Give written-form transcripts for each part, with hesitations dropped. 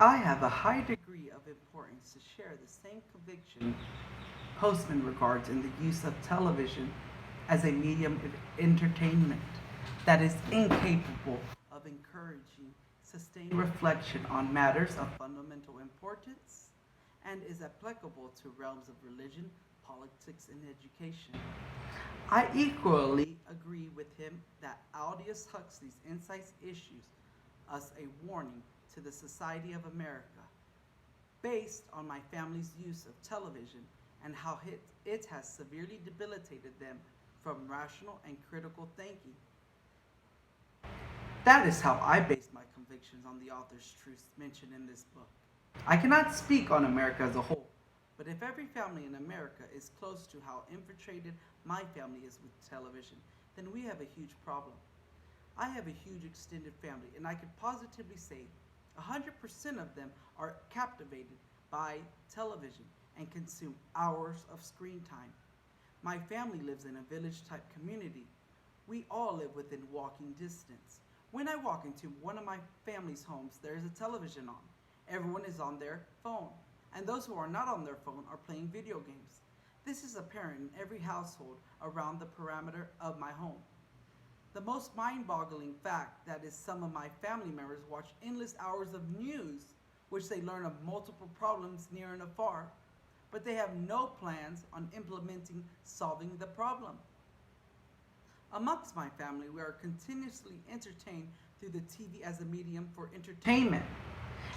I have a high degree of importance to share the same conviction Postman regards in the use of television as a medium of entertainment that is incapable of encouraging sustained reflection on matters of fundamental importance and is applicable to realms of religion, politics, and education. I equally agree with him that Aldous Huxley's insights issues us a warning to the Society of America based on my family's use of television and how it has severely debilitated them from rational and critical thinking. That is how I base my convictions on the author's truths mentioned in this book. I cannot speak on America as a whole, but if every family in America is close to how infiltrated my family is with television, then we have a huge problem. I have a huge extended family, and I could positively say 100% of them are captivated by television and consume hours of screen time. My family lives in a village type community. We all live within walking distance. When I walk into one of my family's homes, there is a television on. Everyone is on their phone, and those who are not on their phone are playing video games. This is apparent in every household around the parameter of my home. The most mind-boggling fact that is some of my family members watch endless hours of news, which they learn of multiple problems near and afar, but they have no plans on implementing solving the problem. Amongst my family, we are continuously entertained through the TV as a medium for entertainment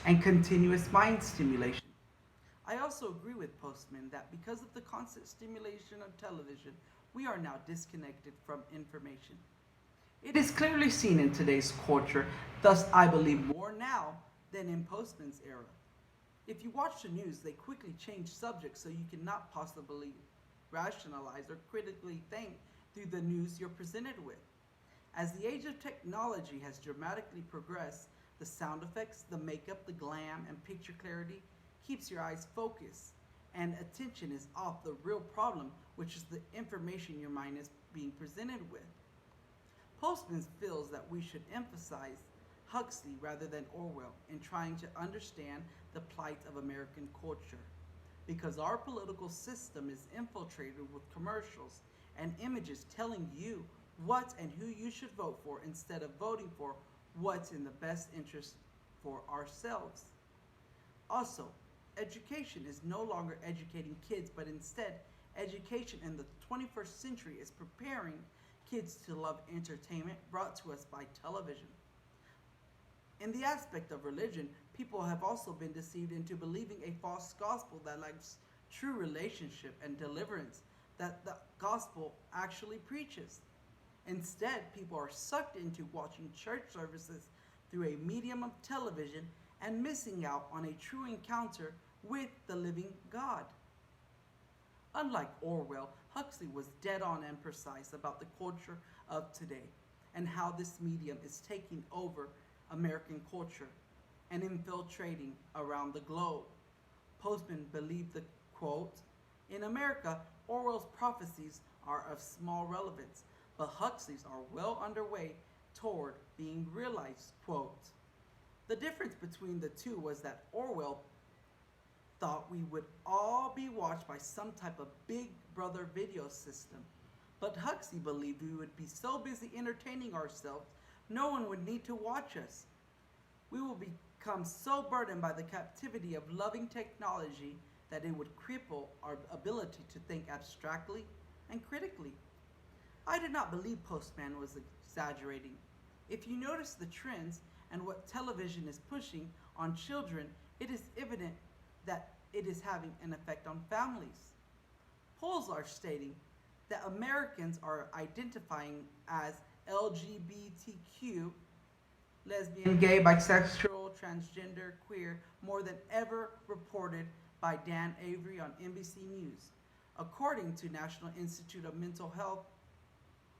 and continuous mind stimulation. I also agree with Postman that because of the constant stimulation of television, we are now disconnected from information. It is clearly seen in today's culture, thus, I believe more now than in Postman's era. If you watch the news, they quickly change subjects so you cannot possibly rationalize or critically think through the news you're presented with. As the age of technology has dramatically progressed, the sound effects, the makeup, the glam, and picture clarity keeps your eyes focused and attention is off the real problem, which is the information your mind is being presented with. Postman feels that we should emphasize Huxley rather than Orwell in trying to understand the plight of American culture. Because our political system is infiltrated with commercials and images telling you what and who you should vote for instead of voting for what's in the best interest for ourselves. Also, education is no longer educating kids, but instead, education in the 21st century is preparing kids to love entertainment brought to us by television. In the aspect of religion, people have also been deceived into believing a false gospel that lacks true relationship and deliverance that the gospel actually preaches. Instead, people are sucked into watching church services through a medium of television and missing out on a true encounter with the living God. Unlike Orwell, Huxley was dead on and precise about the culture of today and how this medium is taking over American culture and infiltrating around the globe. Postman believed the quote, in America, Orwell's prophecies are of small relevance, but Huxley's are well underway toward being realized, quote. The difference between the two was that Orwell thought we would all be watched by some type of big brother video system. But Huxley believed we would be so busy entertaining ourselves, no one would need to watch us. We will become so burdened by the captivity of loving technology that it would cripple our ability to think abstractly and critically. I did not believe Postman was exaggerating. If you notice the trends and what television is pushing on children, it is evident that it is having an effect on families. Polls are stating that Americans are identifying as LGBTQ, lesbian, gay, bisexual, transgender, queer, more than ever reported by Dan Avery on NBC News. According to National Institute of Mental Health,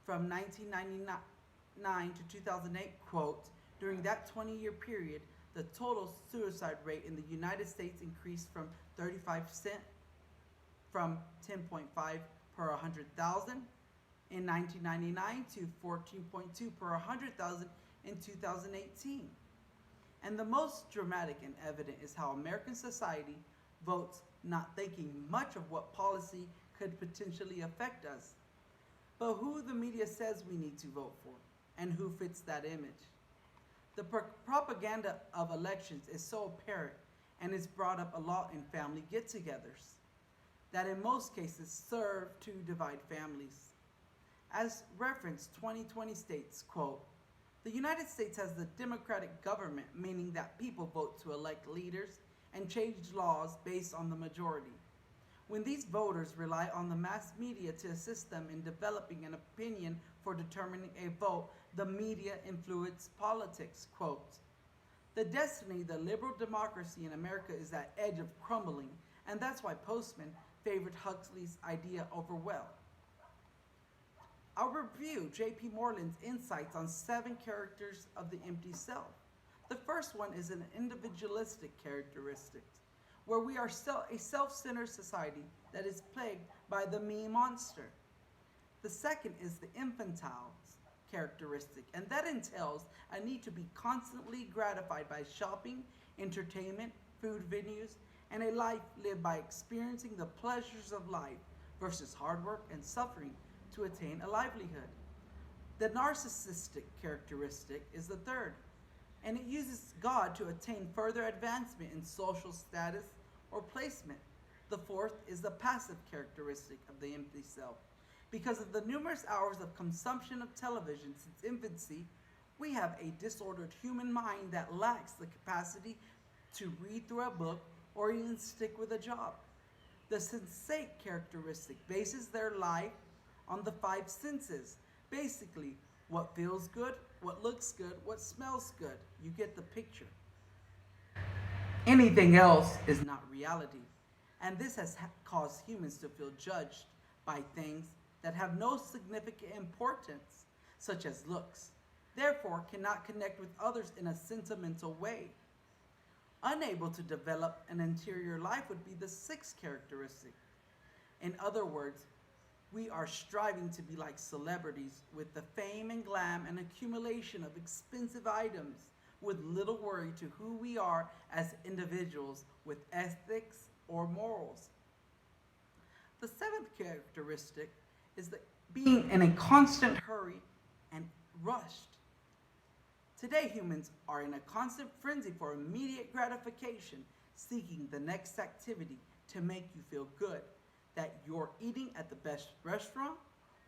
from 1999 to 2008, quote, during that 20-year period, the total suicide rate in the United States increased from 35% from 10.5 per 100,000 in 1999 to 14.2 per 100,000 in 2018. And the most dramatic and evident is how American society votes not thinking much of what policy could potentially affect us, but who the media says we need to vote for and who fits that image. The propaganda of elections is so apparent and is brought up a lot in family get-togethers that in most cases serve to divide families. As reference 2020 states, quote, "The United States has the democratic government, meaning that people vote to elect leaders and change laws based on the majority. When these voters rely on the mass media to assist them in developing an opinion for determining a vote, the media influence politics," quote. The destiny of the liberal democracy in America is at edge of crumbling, and that's why Postman favored Huxley's idea over well. I'll review J.P. Moreland's insights on 7 characters of the empty self. The first one is an individualistic characteristic, where we are a self-centered society that is plagued by the me monster. The second is the infantile characteristic, and that entails a need to be constantly gratified by shopping, entertainment, food venues, and a life lived by experiencing the pleasures of life versus hard work and suffering to attain a livelihood. The narcissistic characteristic is the third, and it uses God to attain further advancement in social status or placement. The fourth is the passive characteristic of the empty self. Because of the numerous hours of consumption of television since infancy, we have a disordered human mind that lacks the capacity to read through a book or even stick with a job. The sensate characteristic bases their life on the 5 senses. Basically, what feels good, what looks good, what smells good. You get the picture. Anything else is not reality. And this has caused humans to feel judged by things that have no significant importance, such as looks, therefore cannot connect with others in a sentimental way. Unable to develop an interior life would be the 6th characteristic. In other words, we are striving to be like celebrities with the fame and glam and accumulation of expensive items with little worry to who we are as individuals with ethics or morals. The 7th characteristic is that being in a constant hurry and rushed. Today, humans are in a constant frenzy for immediate gratification, seeking the next activity to make you feel good, that you're eating at the best restaurant,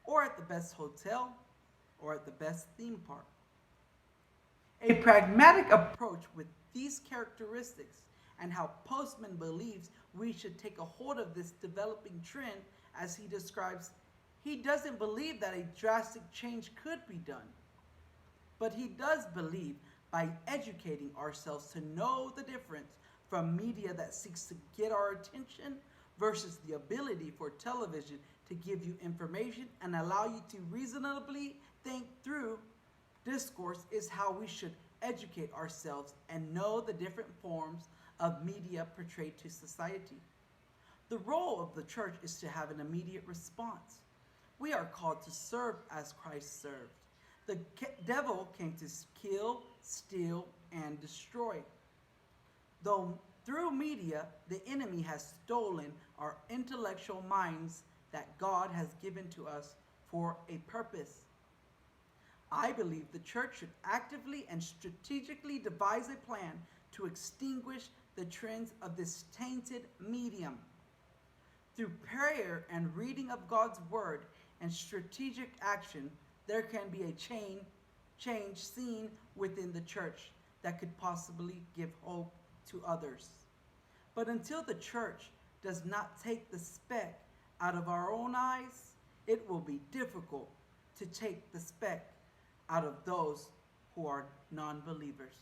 or at the best hotel, or at the best theme park. A pragmatic approach with these characteristics and how Postman believes we should take a hold of this developing trend, as he describes, he doesn't believe that a drastic change could be done. But he does believe by educating ourselves to know the difference from media that seeks to get our attention versus the ability for television to give you information and allow you to reasonably think through discourse is how we should educate ourselves and know the different forms of media portrayed to society. The role of the church is to have an immediate response. We are called to serve as Christ served. The devil came to kill, steal, and destroy. Though through media, the enemy has stolen our intellectual minds that God has given to us for a purpose. I believe the church should actively and strategically devise a plan to extinguish the trends of this tainted medium. Through prayer and reading of God's word and strategic action, there can be a change seen within the church that could possibly give hope to others. But until the church does not take the speck out of our own eyes, it will be difficult to take the speck out of those who are non-believers.